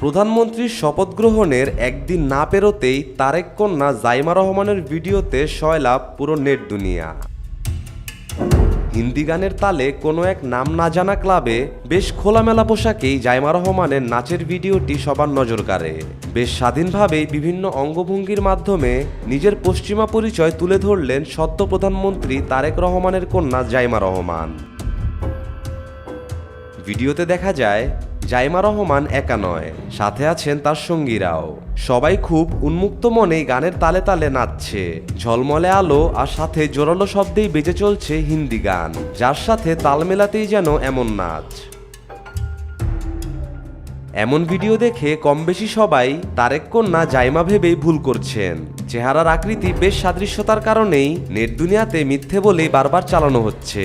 প্রধানমন্ত্রীর শপথ গ্রহণের একদিন না পেরোতেই তারেক কন্যা জাইমা রহমানের ভিডিওতে সয়লাভ পুরো নেট দুনিয়া। হিন্দি গানের তালে কোনো এক নাম না জানা ক্লাবে বেশ খোলামেলা পোশাকেই জাইমা রহমানের নাচের ভিডিওটি সবার নজর কাড়ে। বেশ স্বাধীনভাবেই বিভিন্ন অঙ্গভঙ্গির মাধ্যমে নিজের পশ্চিমা পরিচয় তুলে ধরলেন সদ্য প্রধানমন্ত্রী তারেক রহমানের কন্যা জাইমা রহমান। ভিডিওতে দেখা যায় জাইমা রহমান একা নয়, সাথে আছেন তার সঙ্গীরাও। সবাই খুব উন্মুক্ত মনেই গানের তালে তালে নাচছে। ঝলমলে আলো আর সাথে জোরালো শব্দেই বেজে চলছে হিন্দি গান, যার সাথে তাল মেলাতেই যেন এমন নাচ। এমন ভিডিও দেখে কম বেশি সবাই তারেক কন্যা জাইমা ভেবেই ভুল করছেন। চেহারার আকৃতি বেশ সাদৃশ্যতার কারণেই নেট দুনিয়াতে মিথ্যে বলেই বারবার চালানো হচ্ছে।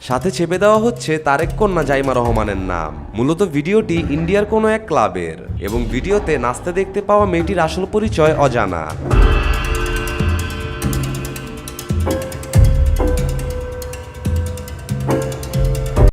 সাথে চেপে দেওয়া হচ্ছে তারেক কন্যা জাইমা রহমানের নাম। মূলত ভিডিওটি ইন্ডিয়ার কোনো এক ক্লাবের এবং ভিডিওতে নাচতে দেখতে পাওয়া মেয়েটির আসল পরিচয় অজানা।